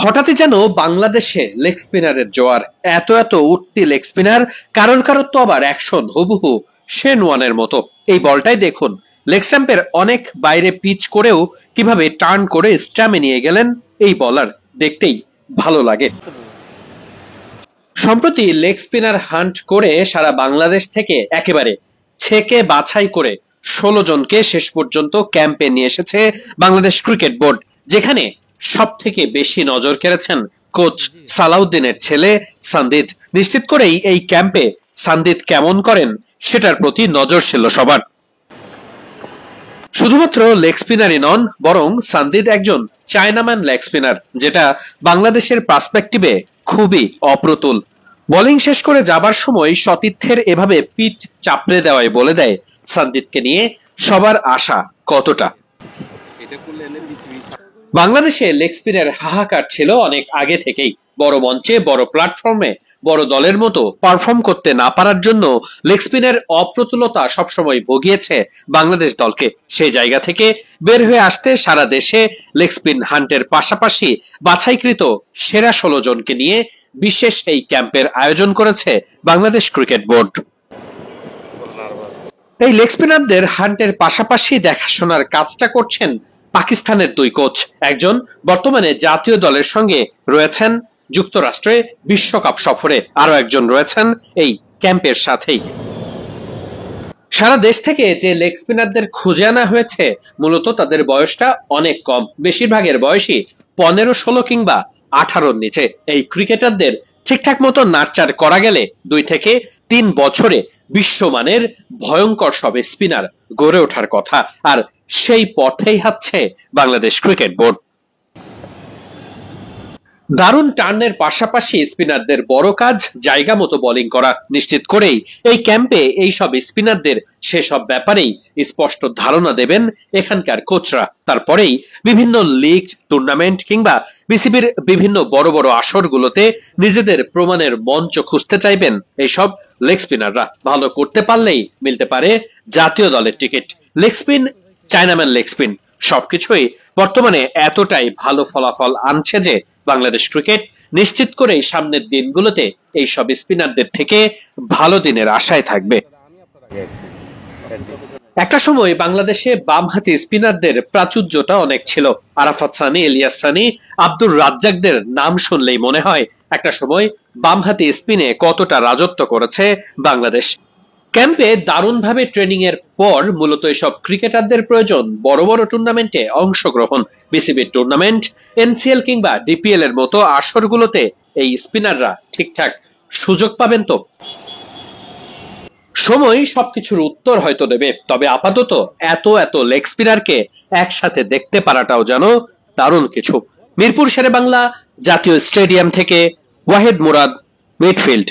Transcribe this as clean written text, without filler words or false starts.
হঠাৎই যেন বাংলাদেশে লেগ স্পিনারের জোয়ার। এত এত উঠতি লেগ স্পিনার, কারোর কারোর তো আবার অ্যাকশন হুবহু শেন ওয়ানের মতো। এই বলটাই দেখুন, লেগ স্ট্যাম্পের অনেক বাইরে পিচ করেও কিভাবে টার্ন করে স্ট্যাম্পে নিয়ে গেলেন এই বলার, দেখতেই ভালো লাগে। সম্প্রতি লেগ স্পিনার হান্ট করে সারা বাংলাদেশ থেকে একেবারে ছেকে বাছাই করে 16 জনকে শেষ পর্যন্ত ক্যাম্পে নিয়ে এসেছে বাংলাদেশ ক্রিকেট বোর্ড, যেখানে সব থেকে বেশি নজর কেড়েছেন কোচ সালাউদ্দিনের ছেলে সানদিদ। নিশ্চিত করেই এই ক্যাম্পে সানদিদ কেমন করেন সেটার প্রতি নজর ছিল সবার। শুধুমাত্র লেগ স্পিনারই নন, বরং সানদিদ একজন চায়নাম্যান লেগ স্পিনার, যেটা বাংলাদেশের পার্সপেক্টিভে খুবই অপ্রতুল। বোলিং শেষ করে যাবার সময় সতীর্থের এভাবে পিঠ চাপড়ে দেওয়ায় বলে দেয় সানদিদকে নিয়ে সবার আশা কতটা। বাংলাদেশে লেগ স্পিনের হাহাকার ছিল অনেক আগে থেকেই। বড় মঞ্চে, বড় প্ল্যাটফর্মে বড় দলের মতো পারফর্ম করতে না পারার জন্য লেগ স্পিনের অপ্রতুলতা সবসময় ভুগিয়েছে বাংলাদেশ দলকে। সেই জায়গা থেকে বের হয়ে আসতে সারা দেশে লেগ স্পিন হান্টের পাশাপাশি বাছাইকৃত সেরা 16 জনকে নিয়ে বিশেষ এই ক্যাম্পের আয়োজন করেছে বাংলাদেশ ক্রিকেট বোর্ড। এই লেগ স্পিনারদের হান্টের পাশাপাশি দেখাশোনার কাজটা করছেন পাকিস্তানের 2 কোচ। একজন বর্তমানে জাতীয় দলের সঙ্গে রয়েছেন যুক্তরাষ্ট্রে বিশ্বকাপ সফরে, আরো একজন রয়েছেন এই ক্যাম্পের সাথেই। সারা দেশ থেকে যে লেগ স্পিনারদের খুঁজে আনা হয়েছে, মূলত তাদের বয়সটা অনেক কম। বেশিরভাগের বয়সই 15, 16 কিংবা 18-র নিচে। এই ক্রিকেটারদের ঠিকঠাক মতো নার্চার করা গেলে 2 থেকে 3 বছরে বিশ্বমানের ভয়ঙ্কর সব স্পিনার গড়ে ওঠার কথা। আর সেই পথেই হাঁটছে বাংলাদেশ ক্রিকেট বোর্ড। দারুণ টার্নের পাশাপাশি স্পিনারদের বড় কাজ জায়গা মতো বোলিং করা। নিশ্চিত করেই এই ক্যাম্পে এই সব স্পিনারদের সেসব ব্যাপারেই স্পষ্ট ধারণা দেবেন এখানকার কোচরা। তারপরেই বিভিন্ন লিগ, টুর্নামেন্ট কিংবা বিসিবির বিভিন্ন বড় বড় আসরগুলোতে নিজেদের প্রমাণের মঞ্চ খুঁজতে চাইবেন এইসব লেগ স্পিনাররা। ভালো করতে পারলেই মিলতে পারে জাতীয় দলের ticket. Leg spin, Chinaman leg spin সবকিছুই বর্তমানে এতটাই ভালো ফলাফল আনছে যে বাংলাদেশ ক্রিকেট নিশ্চিত করেই সামনের দিনগুলোতে এই সব স্পিনারদের থেকে ভালো দিনের আশায় থাকবে। একটা সময় বাংলাদেশে বামহাতি স্পিনারদের প্রাচুর্যটা অনেক ছিল। আরাফাত সানি, ইলিয়াস সানি, আব্দুর রাজ্জাকদের নাম শুনলেই মনে হয় একটা সময় বামহাতি স্পিনে কতটা রাজত্ব করেছে বাংলাদেশ। ক্যাম্পে দারুণভাবে ট্রেনিং এর পর মূলত এসব ক্রিকেটারদের প্রয়োজন বড় বড় টুর্নামেন্টে অংশগ্রহণ। বিসিবির টুর্নামেন্ট, এনসিএল কিংবা ডিপিএল এর মতো আসরগুলোতে এই স্পিনাররা ঠিকঠাক সুযোগ পাবেন তো? সময় সবকিছুর উত্তর হয়তো দেবে, তবে আপাতত এত এত লেগ স্পিনারকে একসাথে দেখতে পারাটাও যেন দারুণ কিছু। মিরপুর শেরেবাংলা জাতীয় স্টেডিয়াম থেকে ওয়াহিদ মুরাদ, মিডফিল্ড।